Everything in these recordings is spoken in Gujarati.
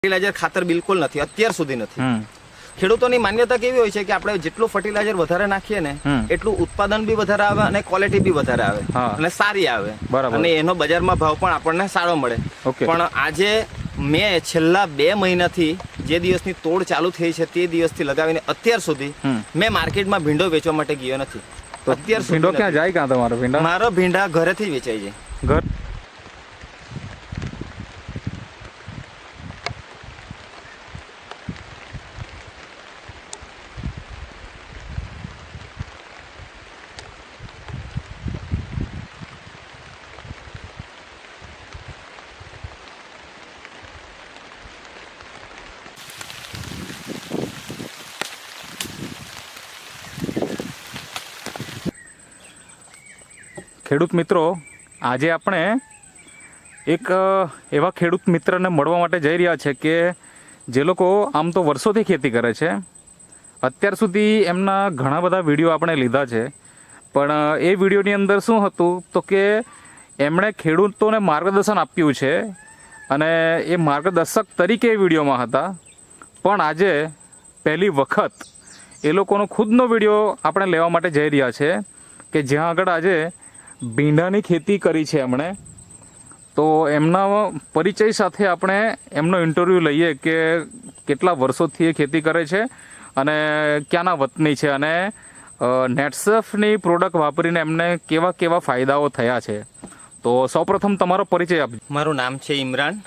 ફર્ટિલાઇઝર ખાતર બિલકુલ નથી, અત્યાર સુધી નથી. ખેડૂતોની માન્યતા કેવી હોય છે કે આપણે જેટલું ફર્ટિલાઇઝર વધારે નાખીએ ને એટલું ઉત્પાદન બી વધારે આવે અને ક્વોલિટી બી વધારે આવે અને સારી આવે અને એનો બજારમાં ભાવ પણ આપણને સારો મળે. પણ આજે મેં છેલ્લા 2 મહિનાથી જે દિવસની તોડ ચાલુ થઈ છે તે દિવસથી લગાવીને અત્યાર સુધી મેં માર્કેટમાં ભીંડો વેચવા માટે ગયો નથી. અત્યાર સુધી ભીંડો ક્યાં જાય? ક્યાં તમારો ભીંડા? મારો ભીંડા ઘરેથી જ વેચાઈ જાય. ઘર ખેડૂત મિત્રો, આજે આપણે એક એવા ખેડૂત મિત્રને મળવા માટે જઈ રહ્યા છે કે જે લોકો આમ તો વર્ષોથી ખેતી કરે છે. અત્યાર સુધી એમના ઘણા બધા વિડીયો આપણે લીધા છે, પણ એ વિડીયોની અંદર શું હતું તો કે એમણે ખેડૂતોને માર્ગદર્શન આપ્યું છે અને એ માર્ગદર્શક તરીકે એ વિડીયોમાં હતા. પણ આજે પહેલી વખત એ લોકોનો ખુદનો વિડીયો આપણે લેવા માટે જઈ રહ્યા છે કે જ્યાં આગળ આજે ભીંડાની ખેતી કરી છે એમણે. તો એમના પરિચય સાથે આપણે એમનો ઇન્ટરવ્યૂ લઈએ કે કેટલા વર્ષોથી એ ખેતી કરે છે અને ક્યાંના વતની છે અને નેટસર્ફની પ્રોડક્ટ વાપરીને એમને કેવા કેવા ફાયદાઓ થયા છે. તો સૌપ્રથમ તમારો પરિચય આપજો. મારું નામ છે ઇમરાન.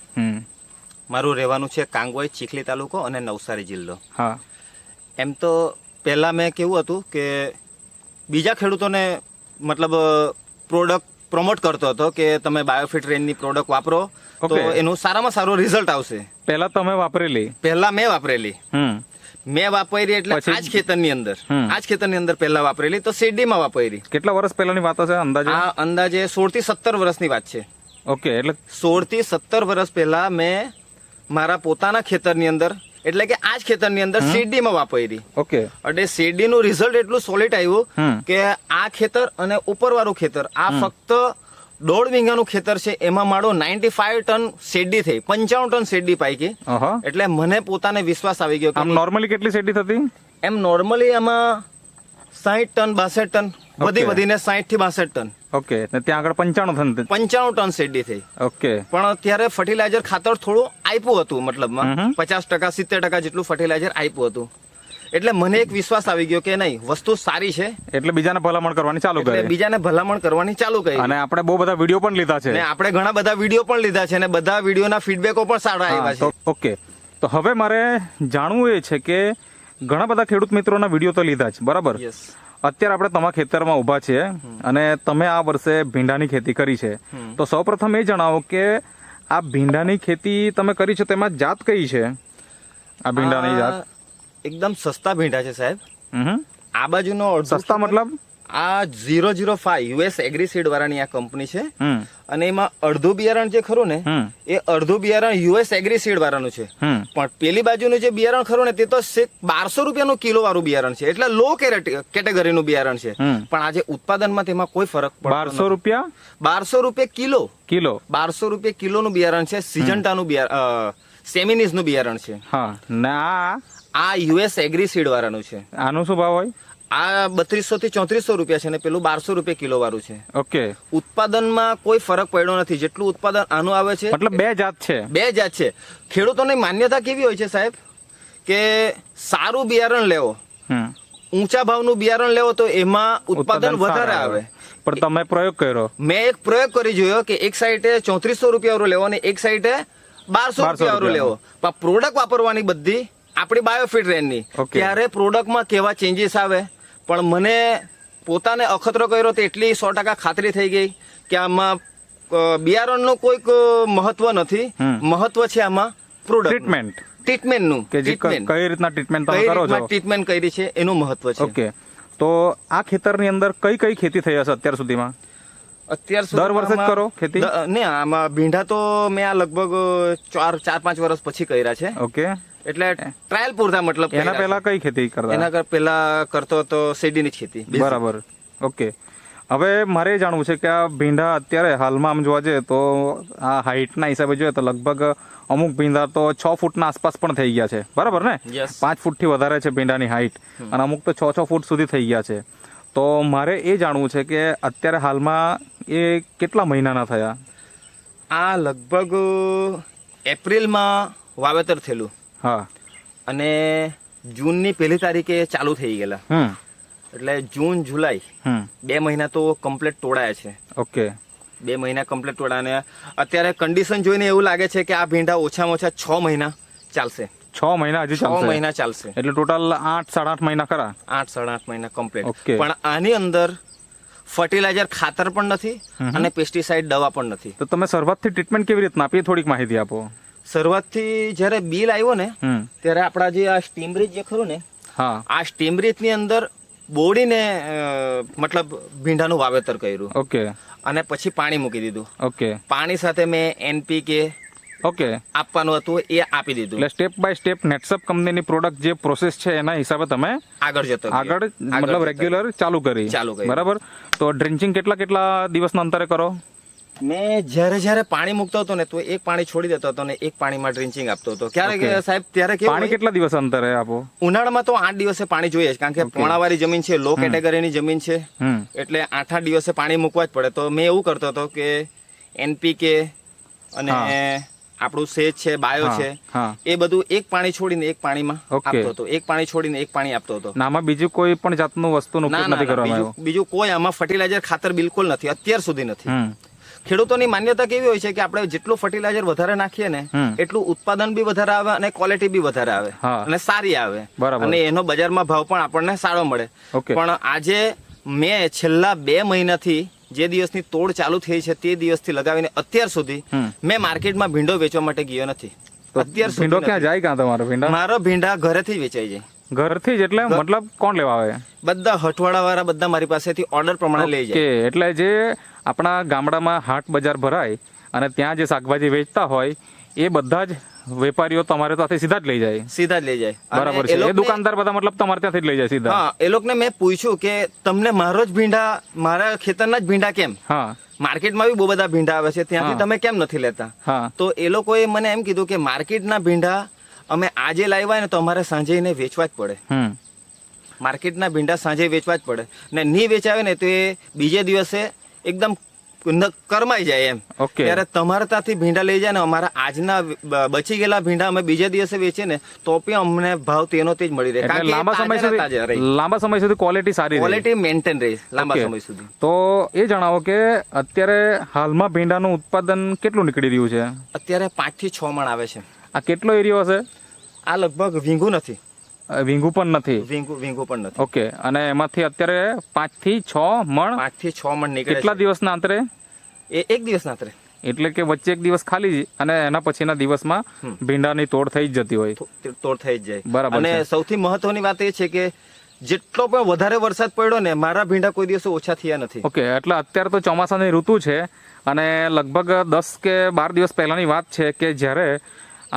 મારું રહેવાનું છે કાંગોઈ, ચીખલી તાલુકો અને નવસારી જિલ્લો. હા, એમ તો પહેલાં મેં કેવું હતું કે બીજા ખેડૂતોને મતલબ પ્રોડક્ટ પ્રમોટ કરતો હતો કે તમે બાયોફિટ રેન્જની પ્રોડક્ટ વાપરો તો એનું સારામાં સારું રિઝલ્ટ આવશે. પહેલા તમે વાપરેલી? પહેલા મેં વાપરેલી. મેં વાપરી એટલે આજ ખેતરની અંદર પહેલા વાપરેલી તો શેરડીમાં વાપરી. કેટલા વર્ષ પહેલાની વાત છે અંદાજે? આ અંદાજે 16 થી 17 વર્ષની વાત છે. ઓકે, એટલે 16 થી 17 વર્ષ પહેલા મેં મારા પોતાના ખેતરની અંદર એટલે કે આજ ખેતરની અંદર શેરડીમાં વાપરી. ઓકે, એટલે શેરડીનું રિઝલ્ટ એટલું સોલિડ આવ્યું કે આ ખેતર અને ઉપરવાળું ખેતર, આ ફક્ત 1.5 વીઘાનું ખેતર છે, એમાં મારો 95 ટન શેરડી થઈ, 95 ટન શેરડી પાકી. એટલે મને પોતાને વિશ્વાસ આવી ગયો કે નોર્મલી કેટલી શેરડી થતી? એમ નોર્મલી આમાં 60 ટન 62 ટન વધીને 60 થી 62 ટન. ઓકે, ત્યાં આગળ 95 ટન શેરડી થઈ. ઓકે, પણ ત્યારે ફર્ટિલાઇઝર ખાતર થોડું આપ્યું હતું, મતલબમાં 50% 70% જેટલું ફર્ટિલાઇઝર આપ્યું હતું. એટલે મને એક વિશ્વાસ આવી ગયો કે નહીં, વસ્તુ સારી છે. એટલે બીજાને ભલામણ કરવાની ચાલુ કરી. અને આપણે બહુ બધા વિડીયો પણ લીધા છે. આપણે ઘણા બધા વિડીયો પણ લીધા છે અને બધા વિડીયોના ફીડબેકો પણ સારા આવ્યા છે. ઓકે, તો હવે મારે જાણવું એ છે કે ઘણા બધા ખેડૂત મિત્રોના વિડીયો તો લીધા છે, બરાબર? અત્યારે આપણે તમારા ખેતરમાં ઉભા છીએ અને તમે આ વર્ષે ભીંડાની ખેતી કરી છે. તો સૌપ્રથમ એ જણાવો કે આ ભીંડાની ખેતી તમે કરી છે તેમાં જાત કઈ છે? આ ભીંડાની જાત એકદમ સસ્તા ભીંડા છે સાહેબ. આ બાજુનો સસ્તા મતલબ આ 005 યુએસ એગ્રીસીડ વાળાની આ કંપની છે અને એમાં અડધું બિયારણ જે ખરું ને એ અડધું બિયારણ યુએસ એગ્રીસીડ વાળાનું છે. પણ પેલી બાજુનું જે બિયારણ ખરું ને તે તો 1200 રૂપિયાનું કિલો વાળું બિયારણ છે, એટલે લો કેટેગરીનું બિયારણ છે. પણ આજે ઉત્પાદનમાં તેમાં કોઈ ફરક પડતો 1200 રૂપિયા? 1200 રૂપિયા કિલો. 1200 રૂપિયા કિલોનું બિયારણ છે. સિજન્ટાનું સેમિનીઝનું બિયારણ છે. હા, ના આ યુએસ એગ્રીસીડ વાળાનું છે. આનું શું ભાવ હોય? આ 3200 થી 3400 રૂપિયા છે ને પેલું 1200 રૂપિયા કિલો વાળું છે. ઓકે, ઉત્પાદનમાં કોઈ ફરક પડ્યો નથી, જેટલું ઉત્પાદન આનું આવે છે. મતલબ બે જાત છે. ખેડૂતોની માન્યતા કેવી હોય છે સાહેબ કે સારું બિયારણ લેવો, ઊંચા ભાવનું બિયારણ લેવો તો એમાં ઉત્પાદન વધારે આવે. પણ તમે પ્રયોગ કર્યો? મેં એક પ્રયોગ કરી જોયો કે એક સાઈડે 3400 રૂપિયા વાળું લેવો અને એક સાઈડે 1200 રૂપિયા વાળું લેવો. પણ પ્રોડક્ટ વાપરવાની બધી આપણી બાયોફિટ રેન્જની, ત્યારે પ્રોડક્ટમાં કેવા ચેન્જીસ આવે. પણ મને પોતાને અખતરો કર્યો તો એટલી 100% ખાતરી થઈ ગઈ કે આમાં બિયારણનું કોઈક મહત્વ નથી, મહત્વ છે આમાં ટ્રીટમેન્ટનું. કઈ રીતના ટ્રીટમેન્ટ તમે કરો છો? ટ્રીટમેન્ટ કરી છે એનું મહત્વ છે. ઓકે, તો આ ખેતરની અંદર કઈ કઈ ખેતી થઈ હશે અત્યાર સુધીમાં? દર વર્ષે જ કરો ખેતી? ને આમાં ભીંડા તો મેં આ લગભગ 4-5 વર્ષ પછી કર્યા છે. ઓકે, એટલે ટ્રાયલ પૂરતા, મતલબ એના પહેલા કઈ ખેતી કરતા? એના પહેલા કરતો હતો શેરડીની ખેતી. બરાબર. ઓકે, હવે મારે એ જાણવું છે કે આ ભીંડા અત્યારે હાલમાં આમ જોવા જઈએ તો આ હાઈટના હિસાબે જોઈએ તો લગભગ અમુક ભીંડા તો 6 ફૂટના આસપાસ પણ થઈ ગયા છે, બરાબર ને? 5 ફૂટથી વધારે છે ભીંડાની હાઈટ, અને અમુક તો 6 ફૂટ સુધી થઈ ગયા છે. તો મારે એ જાણવું છે કે અત્યારે હાલમાં એ કેટલા મહિનાના થયા? આ લગભગ એપ્રિલમાં વાવેતર થયેલું. હા. અને જૂનની 1 તારીખે ચાલુ થઈ ગયેલા. એટલે જૂન જુલાઈ 2 મહિના તો કમ્પ્લીટ તોડાયા છે. ઓકે. 2 મહિના કમ્પ્લીટ તોડાને અત્યારે કન્ડિશન જોઈને એવું લાગે છે કે આ ભીંડા ઓછામાં ઓછા 6 મહિના ચાલશે. 6 મહિના હજી ચાલશે? 6 મહિના ચાલશે. એટલે ટોટલ 8-8.5 મહિના ખરા? 8-8 મહિના કમ્પ્લીટ. પણ આની અંદર ફર્ટિલાઇઝર ખાતર પણ નથી અને પેસ્ટિસાઇડ દવા પણ નથી. તો તમે શરૂઆતથી ટ્રીટમેન્ટ કેવી રીતના આપી, થોડીક માહિતી આપો. શરૂઆતથી જ્યારે બિલ આવ્યો ને ત્યારે આપણા જે આ સ્ટીમબ્રિજ જે ખરું ને, આ સ્ટીમબ્રિજ ની અંદર બોડીને મતલબ ભીંડાનું વાવેતર કર્યું. ઓકે. અને પછી પાણી મૂકી દીધું. ઓકે. પાણી સાથે મેં NPK આપવાનું હતું એ આપી દીધું. એટલે સ્ટેપ બાય સ્ટેપ નેટસપ કંપનીની પ્રોડક્ટ જે પ્રોસેસ છે એના હિસાબે તમે આગળ મતલબ રેગ્યુલર ચાલુ કરી. બરાબર. તો ડ્રિન્ચિંગ કેટલા દિવસના અંતરે કરો? મેં જ્યારે પાણી મૂકતો હતો ને તો એક પાણી છોડી દેતો હતો ને એક પાણીમાં ડ્રિન્ચિંગ આપતો હતો. ક્યારે સાહેબ ત્યારે પાણી કેટલા દિવસ અંતરે આપો? ઉનાળામાં તો 8 દિવસે પાણી જોઈએ જ, કારણ કે પોણાવાળી જમીન છે, લો કેટેગરીની જમીન છે, એટલે 8 દિવસે પાણી મૂકવા જ પડે. તો મેં એવું કરતો હતો કે NPK અને આપણું સેજ છે, બાયો છે, એ બધું એક પાણી છોડીને એક પાણીમાં આપતો હતો. એક પાણી છોડીને એક પાણી આપતો હતો. આમાં બીજું કોઈ પણ જાતનું વસ્તુનો ઉપયોગ નથી કરવામાં આવ્યો? બીજું કોઈ આમાં ફર્ટિલાઇઝર ખાતર બિલકુલ નથી, અત્યાર સુધી નથી. ખેડૂતોની માન્યતા કેવી હોય છે કે આપણે જેટલું ફર્ટિલાઇઝર વધારે નાખીએ ને એટલું ઉત્પાદન બી વધારે આવે અને ક્વોલિટી બી વધારે આવે અને સારી આવે, અને એનો બજારમાં ભાવ પણ આપણને સારો મળે. પણ આજે મેં છેલ્લા 2 મહિનાથી જે દિવસની તોડ ચાલુ થઈ છે તે દિવસથી લગાવીને અત્યાર સુધી મેં માર્કેટમાં ભીંડો વેચવા માટે ગયો નથી. અત્યાર સુધી ભીંડો ક્યાં જાય? ક્યાં તમારો ભીંડા? મારો ભીંડા ઘરેથી જ વેચાઈ જાય. ઘરથી જ? એટલે મતલબ કોણ લેવા આવે? બધા હટવાડા વાળા બધા મારી પાસેથી ઓર્ડર પ્રમાણે લઈ જાય. એટલે જે આપણા ગામડામાં હાટ બજાર ભરાય અને ત્યાં જે શાકભાજી વેચતા હોય એ બધા જ વેપારીઓ તમારે ત્યાંથી સીધા જ લઈ જાય. બરાબર છે. એ દુકાનદાર બધા મતલબ તમારે ત્યાંથી જ લઈ જાય સીધા? હા. એ લોકોને મેં પૂછ્યું કે તમને મારો જ ભીંડા, મારા ખેતરના જ ભીંડા કેમ? માર્કેટમાં બી બહુ બધા ભીંડા આવે છે, ત્યાંથી તમે કેમ નથી લેતા? તો એ લોકોએ મને એમ કીધું કે માર્કેટના ભીંડા અમે આજે લાવ્યા ને તો અમારે સાંજે એને વેચવા જ પડે. માર્કેટના ભીંડા સાંજે વેચવા જ પડે, ને નહીં વેચાવે ને તો એ બીજે દિવસે એકદમ કરમાઈ જાય એમ. ત્યારે તમારે ત્યાંથી ભીંડા લઈ જાય ને અમારા આજના બચી ગયેલા ભીંડા અમે બીજા દિવસે વેચીએ ને તો પણ અમને ભાવ તેનો તે જ મળી રહે. લાંબા સમય સુધી ક્વોલિટી મેન્ટેન રહે લાંબા સમય સુધી. તો એ જણાવો કે અત્યારે હાલમાં ભીંડાનું ઉત્પાદન કેટલું નીકળી રહ્યું છે? અત્યારે 5 થી 6 મણ આવે છે. આ કેટલો એરિયો હશે? આ લગભગ વીંગું નથી. વીંગું પણ નથી? વીંગું પણ નથી. ઓકે. અને એમાંથી અત્યારે 5 થી 6 મણ? 5 થી 6 મણ નીકળે. કેટલા દિવસના અંતરે? એક દિવસના અંતરે. એટલે કે વચ્ચે એક દિવસ ખાલી અને એના પછીના દિવસમાં ભીંડાની તોડ થઈ જ જતી હોય? તોડ થઈ જ જાય. બરાબર. અને સૌથી મહત્વની વાત એ છે કે જેટલો પણ વધારે વરસાદ પડ્યો ને મારા ભીંડા કોઈ દિવસ ઓછા થયા નથી. ઓકે. એટલે અત્યારે તો ચોમાસાની ઋતુ છે અને લગભગ 10 કે 12 દિવસ પહેલાની વાત છે કે જ્યારે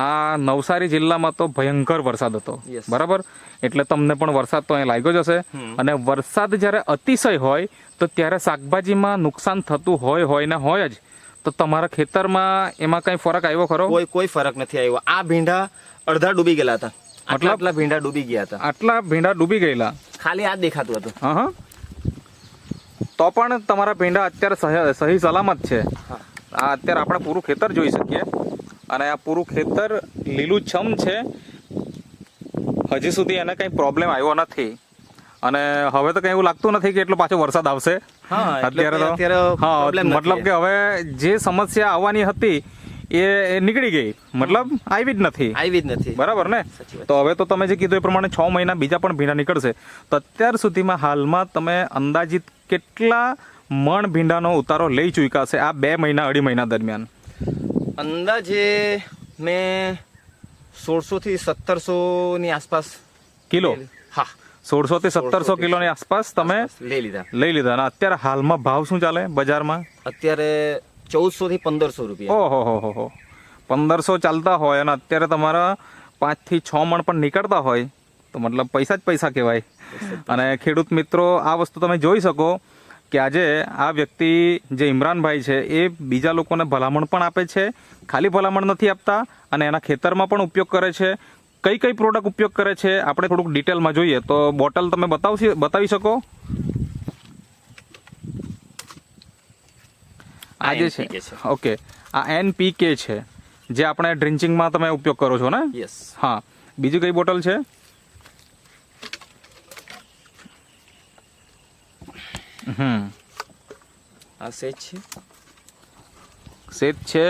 આ નવસારી જિલ્લામાં તો ભયંકર વરસાદ હતો. બરાબર. એટલે તમને પણ વરસાદ તો અહીં લાગ્યો જ હશે. અને વરસાદ જ્યારે અતિશય હોય તો ત્યારે શાકભાજીમાં નુકસાન થતું હોય ને હોય જ. તો તમારા ખેતરમાં એમાં કઈ ફરક આવ્યો ખરો? કોઈ ફરક નથી આવ્યો. આ ભીંડા અડધા ડૂબી ગયેલા હતા. આટલા ભીંડા ડૂબી ગયા હતા. આટલા ભીંડા ડૂબી ગયેલા? ખાલી આ દેખાતું હતું. તો પણ તમારા ભીંડા અત્યારે સહી સલામત છે. આ અત્યારે આપણે પૂરું ખેતર જોઈ શકીએ અને આ પૂરું ખેતર લીલુંછમ છે. હજી સુધી એને કઈ પ્રોબ્લેમ આવ્યો નથી અને હવે તો કઈ એવું લાગતું નથી કે એટલો પાછો વરસાદ આવશે અત્યારે તો. મતલબ કે હવે જે સમસ્યા આવવાની હતી એ નીકળી ગઈ, મતલબ આવી જ નથી. બરાબર ને? તો હવે તો તમે જે કીધું એ પ્રમાણે 6 મહિના બીજા પણ ભીંડા નીકળશે. તો અત્યાર સુધીમાં હાલમાં તમે અંદાજિત કેટલા મણ ભીંડાનો ઉતારો લઈ ચૂક્યા છે આ 2 મહિના 2.5 મહિના દરમિયાન? અંદાજે મેં 1600 થી 1700 ની આસપાસ કિલો. 1600 થી 1700 કિલોની આસપાસ તમે લઈ લીધા. અને અત્યારે હાલમાં ભાવ શું ચાલે બજારમાં? અત્યારે 1400 થી 1500 રૂપિયા. ઓહો. 1500 ચાલતા હોય અને અત્યારે તમારા 5 થી 6 મણ પણ નીકળતા હોય તો મતલબ પૈસા જ પૈસા કહેવાય. અને ખેડૂત મિત્રો આ વસ્તુ તમે જોઈ શકો કે આજે આ વ્યક્તિ જે ઇમરાનભાઈ છે એ બીજા લોકોને ભલામણ પણ આપે છે, ખાલી ભલામણ નથી આપતા અને એના ખેતરમાં પણ ઉપયોગ કરે છે. કઈ કઈ પ્રોડક્ટ ઉપયોગ કરે છે આપણે થોડુંક ડિટેલમાં જોઈએ. તો બોટલ તમે બતાવી શકો? આ જે છે ઓકે, આ NPK છે જે આપણે ડ્રિન્ચિંગમાં તમે ઉપયોગ કરો છો ને? યસ. હા, બીજી કઈ બોટલ છે? આ સેજ છે, સેજ છે,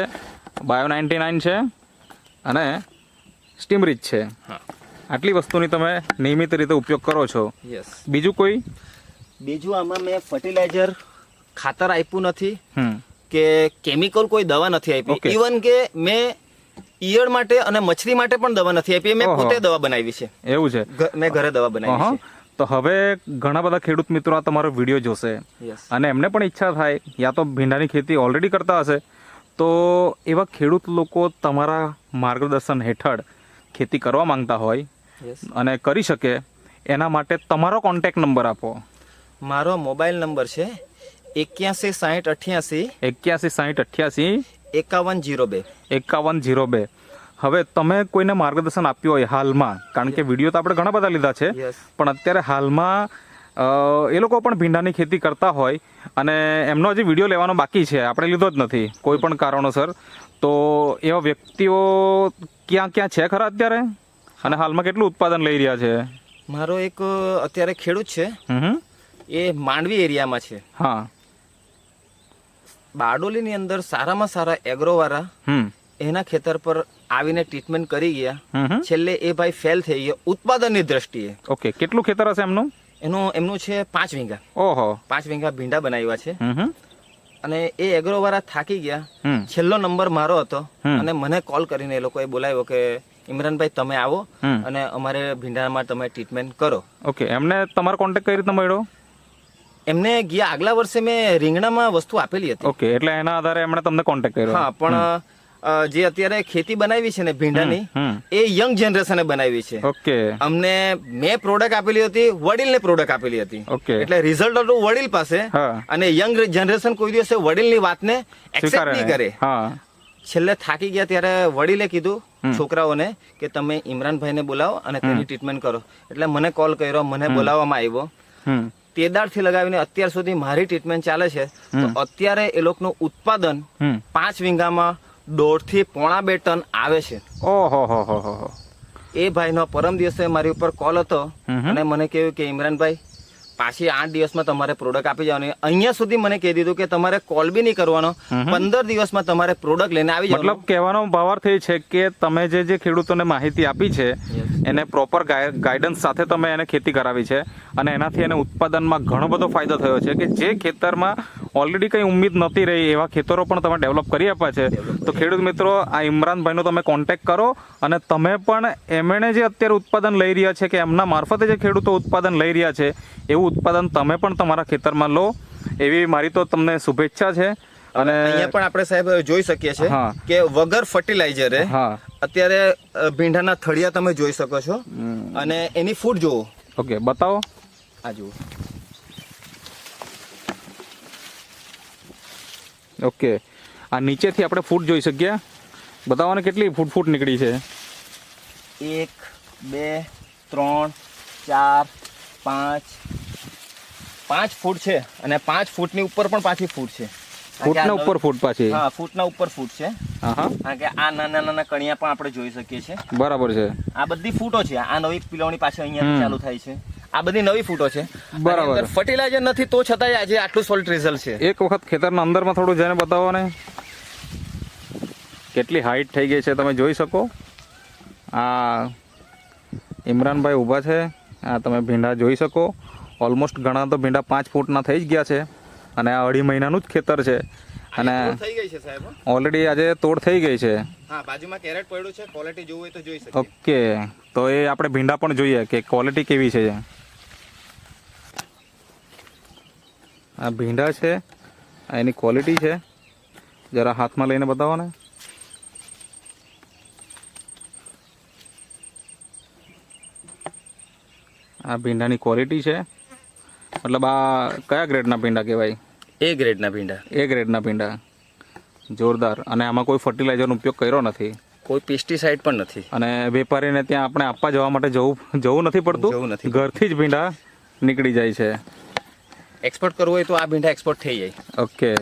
બાયો 99 છે અને સ્ટીમરીચ છે. આટલી વસ્તુની તમે નિયમિત રીતે ઉપયોગ કરો છો. યસ. બીજું કોઈ? બીજું આમાં મેં ફર્ટિલાઇઝર ખાતર આપ્યું નથી કે કેમિકલ કોઈ દવા નથી આપી. ઇવન કે મેં ઈયળ માટે અને મછલી માટે પણ દવા નથી આપી. મેં પોતે દવા બનાવી છે. એવું છે? મેં ઘરે દવા બનાવી છે. તો હવે ઘણા બધા ખેડૂત મિત્રો આ તમારો વિડીયો જોશે અને એમને પણ ઈચ્છા થાય, યા તો ભીંડાની ખેતી ઓલરેડી કરતા હશે, તો એવા ખેડૂત લોકો તમારા માર્ગદર્શન હેઠળ ખેતી કરવા માંગતા હોય અને કરી શકે, એના માટે તમારો કોન્ટેક્ટ નંબર આપો. મારો મોબાઈલ નંબર છે 816088 5102. 5102. હવે તમે કોઈને માર્ગદર્શન આપ્યું હોય હાલમાં, કારણ કે વિડીયો તો આપણે ઘણા બધા લીધા છે, પણ અત્યારે હાલમાં એ લોકો પણ ભીંડાની ખેતી કરતા હોય અને એમનો હજી વિડીયો લેવાનો બાકી છે, આપણે લીધો જ નથી કોઈ પણ કારણોસર, તો એવા વ્યક્તિઓ ક્યાં ક્યાં છે ખરા અત્યારે અને હાલમાં કેટલું ઉત્પાદન લઈ રહ્યા છે? મારો એક અત્યારે ખેડૂત છે, એ માંડવી એરિયામાં છે. હા, બારડોલીની અંદર સારામાં સારા એગ્રોવાળા એના ખેતર પર આવીને ટ્રીટમેન્ટ કરી ગયા. છેલ્લે એ ભાઈ ફેલ થઈ ગયો ઉત્પાદનની દ્રષ્ટિએ. ઓકે, કેટલું ખેતર હશે એમનું? એમનું છે 5 વીઘા. ઓહો, 5 વીઘા ભીંડા બનાવ્યા છે. અને એ એગ્રોવાળા થાકી ગયા. છેલ્લો નંબર મારો હતો અને મને કોલ કરીને એ લોકોએ બોલાવ્યો કે ઇમરાનભાઈ તમે આવો અને અમારે ભીંડામાં તમે ટ્રીટમેન્ટ કરો. ઓકે, એમને તમારો કોન્ટેક્ટ કઈ રીતે મળ્યો? એમને ગયા આગલા વર્ષે મેં રીંગણામાં વસ્તુ આપેલી હતી. ઓકે, એટલે એના આધારે એમણે તમને કોન્ટેક્ટ કર્યો. હા, પણ જે અત્યારે ખેતી બનાવી છે ને ભીંડાની, એ યંગ જનરેશને બનાવી છે. ઓકે, અમને મેં પ્રોડક્ટ આપેલી હતી, વડીલને પ્રોડક્ટ આપેલી હતી. ઓકે, એટલે રિઝલ્ટ હતું વડીલ પાસે અને યંગ જનરેશન કોઈ દિવસે વડીલની વાતને એક્સેપ્ટ નહીં કરે. છેલ્લે થાકી ગયા ત્યારે વડીલે કીધું છોકરાઓને કે તમે ઇમરાનભાઈને બોલાવો અને તેની ટ્રીટમેન્ટ કરો. એટલે મને કોલ કર્યો, મને બોલાવવામાં આવ્યો. તેદારથી લગાવીને અત્યાર સુધી મારી ટ્રીટમેન્ટ ચાલે છે. તો અત્યારે એ લોકોનું ઉત્પાદન 5 વીઘામાં 1.5 થી 1.5 ટન આવે છે. ઓહો. એ ભાઈનો પરમ દિવસે મારી ઉપર કોલ હતો અને મને કહ્યું કે ઇમરાનભાઈ પાછી 8 દિવસમાં તમારે પ્રોડક્ટ આપી જવાની. અહીંયા સુધી મને કહી દીધું કે તમારે કોલ બી નહીં કરવાનો, 15 દિવસમાં તમારે પ્રોડક્ટ લઈને આવી જવાનું. મતલબ કહેવાનો ભાવાર્થ એ છે કે તમે જે ખેડૂતોને માહિતી આપી છે એને પ્રોપર ગાઈડન્સ સાથે તમે એને ખેતી કરાવી છે અને એનાથી એને ઉત્પાદનમાં ઘણો બધો ફાયદો થયો છે કે જે ખેતરમાં ઓલરેડી કંઈ ઉમ્મીદ નહોતી રહી એવા ખેતરો પણ તમે ડેવલપ કરી આપ્યા છે. તો ખેડૂત મિત્રો, આ ઇમરાનભાઈનો તમે કોન્ટેક્ટ કરો અને તમે પણ એમણે જે અત્યારે ઉત્પાદન લઈ રહ્યા છે કે એમના મારફતે જે ખેડૂતો ઉત્પાદન લઈ રહ્યા છે એવું ઉત્પાદન તમે પણ તમારા ખેતરમાં લો, એવી મારી તો તમને શુભેચ્છા છે. અને અહીંયા પણ આપણે સાહેબ જોઈ શકીએ છીએ કે વગર ફર્ટિલાઇઝરે અત્યારે ભીંડાના થળિયા તમે જોઈ શકો છો અને એની ફૂટ જુઓ. ઓકે, બતાવો. આ જુઓ. ઓકે, આ નીચેથી આપણે ફૂટ જોઈ શકીએ. બતાવવાને કેટલી ફૂટ નીકળી છે? 1 2 3 4 5 ફૂટ છે અને 5 ફૂટની ઉપર પણ પાછી ફૂટ છે. ફૂટના ઉપર ફૂટ પાછી? હા, ફૂટના ઉપર ફૂટ છે. કારણ કે આ નાના નાના કણિયા પણ આપણે જોઈ શકીએ છીએ. બરાબર છે. આ બધી ફૂટો છે. આ નવી પીળવણી પાછી અહીંયા ચાલુ થાય છે. આ બધી નવી ફૂટો છે. બરાબર. ફર્ટિલાઇઝર નથી તો છતાંય આજે આટલું સોલિડ રિઝલ્ટ છે. એક વખત ખેતરના અંદરમાં થોડું જઈને બતાવો ને. કેટલી હાઈટ થઈ ગઈ છે તમે જોઈ શકો. આ ઇમરાનભાઈ ઊભા છે. આ તમે ભીંડા જોઈ શકો. ઓલમોસ્ટ ઘણા તો ભીંડા 5 ફૂટના થઈ જ ગયા છે અને આ 2.5 મહિનાનું જ ખેતર છે અને ઓલરેડી આજે તોડ થઈ ગઈ છે. બાજુમાં કેરેટ પડ્યું છે. ક્વોલિટી જોવું હોય તો જોઈ શકો. ઓકે, તો એ આપણે ભીંડા પણ જોઈએ કે ક્વોલિટી કેવી છે. આ ભીંડા છે, એની ક્વોલિટી છે. જરા હાથમાં લઈને બતાવો ને. આ ભીંડાની ક્વોલિટી છે મતલબ આ કયા ગ્રેડના પીંડા કહેવાય? એ ગ્રેડના ભીંડા. એ ગ્રેડના પીંડા, જોરદાર. અને આમાં કોઈ ફર્ટિલાઇઝરનો ઉપયોગ કર્યો નથી, કોઈ પેસ્ટિસાઇડ પણ નથી. અને વેપારીને ત્યાં આપણે આપવા જવા માટે જવું નથી પડતું, જવું નથી. ઘરથી જ ભીંડા નીકળી જાય છે. એક્સપોર્ટ કરવું હોય તો આ ભીંડા એક્સપોર્ટ થઈ જાય. ઓકે.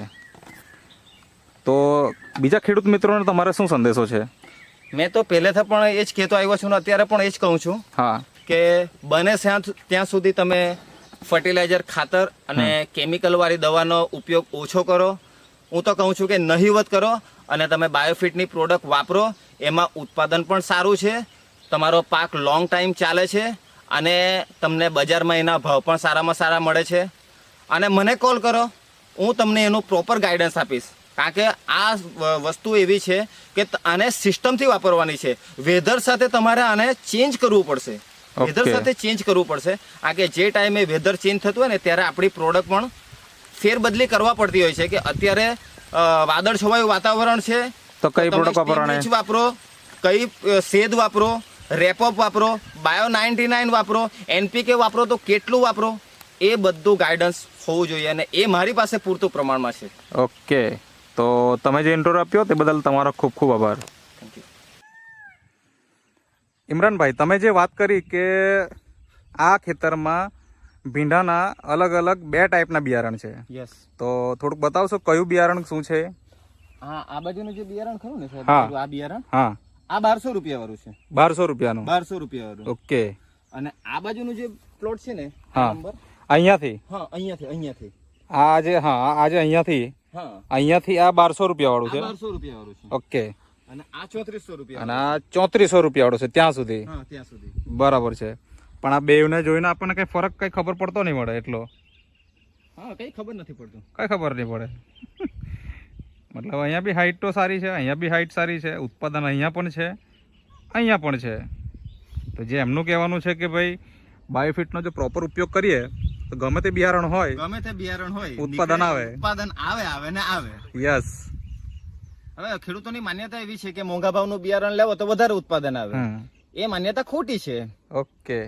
તો બીજા ખેડૂત મિત્રોને તમારે શું સંદેશો છે? મેં તો પહેલેથી પણ એ જ કહેતો આવ્યો છું ને અત્યારે પણ એ જ કહું છું. હા, કે બને ત્યાં સુધી તમે ફર્ટિલાઇઝર, ખાતર અને કેમિકલવાળી દવાનો ઉપયોગ ઓછો કરો. હું તો કહું છું કે નહીવત કરો અને તમે બાયોફિટની પ્રોડક્ટ વાપરો. એમાં ઉત્પાદન પણ સારું છે, તમારો પાક લોંગ ટાઈમ ચાલે છે અને તમને બજારમાં એના ભાવ પણ સારામાં સારા મળે છે. અને મને કોલ કરો, હું તમને એનું પ્રોપર ગાઈડન્સ આપીશ. કારણ કે આ વસ્તુ એવી છે કે આને સિસ્ટમથી વાપરવાની છે. વેધર સાથે તમારે આને ચેન્જ કરવું પડશે. વેધર સાથે ચેન્જ કરવું પડશે. આ કે જે ટાઈમે વેધર ચેન્જ થતું હોય ને ત્યારે આપણી પ્રોડક્ટ પણ ફેરબદલી કરવા પડતી હોય છે. કે અત્યારે વાદળ છવાયું વાતાવરણ છે તો કઈ પ્રોડક્ટ વાપરવાની? વાપરો, કઈ શેદ વાપરો, રેપઅપ વાપરો, બાયો 99 વાપરો, NPK વાપરો તો કેટલું વાપરો, એ બધું ગાઈડન્સ હોવું જોઈએ અને એ મારી પાસે પૂરતું પ્રમાણમાં છે. ઓકે. તો તમે જે ઇન્ટરવ્યુ આપ્યો તે બદલ તમારો ખૂબ ખૂબ આભાર. ઇમરાનભાઈ, તમે જે વાત કરી કે આ ખેતરમાં ભીંડાના અલગ અલગ 2 ટાઈપના બિયારણ છે, યસ, તો થોડુંક બતાવશો કયું બિયારણ શું છે? હા, આ બાજુનું જે બિયારણ ખરું ને સાહેબ, હા, આ બિયારણ, હા, આ 1200 રૂપિયા વાળું છે. 1200 રૂપિયાનું? 1200 રૂપિયા વાળું. ઓકે. અને આ બાજુનું જે પ્લોટ છે ને, હા, નંબર અહીંયાથી, હા, અહીંયાથી આ જે, હા, આ જે અહીંયાથી, હા, અહીંયાથી આ 1200 રૂપિયા વાળું છે. 1200 રૂપિયા વાળું છે. ઓકે. અને આ 3400 રૂપિયા, અને આ 3400 રૂપિયા વાળું છે ત્યાં સુધી? હા, ત્યાં સુધી. બરાબર છે. પણ આ બેવને જોઈને આપણને કઈ ફરક કઈ ખબર પડતો નહીં મળે એટલો? હા, કઈ ખબર નથી પડતું. કઈ ખબર નહીં પડે. મતલબ અહીંયા બી હાઈટ તો સારી છે, અહીંયા બી હાઈટ સારી છે, ઉત્પાદન અહીંયા પણ છે, અહીંયા પણ છે. તો જે એમનું કહેવાનું છે કે ભાઈ બાયોફિટનો જો પ્રોપર ઉપયોગ કરીએ તો ગમે તે બિયારણ હોય, ગમે તે બિયારણ હોય, ઉત્પાદન આવે. ઉત્પાદન આવે ને આવે. યસ. હવે ખેડૂતોની માન્યતા એવી છે કે મોંઘા ભાવનું બિયારણ લેવો તો વધારે ઉત્પાદન આવે. એ માન્યતા ખોટી છે. ઓકે.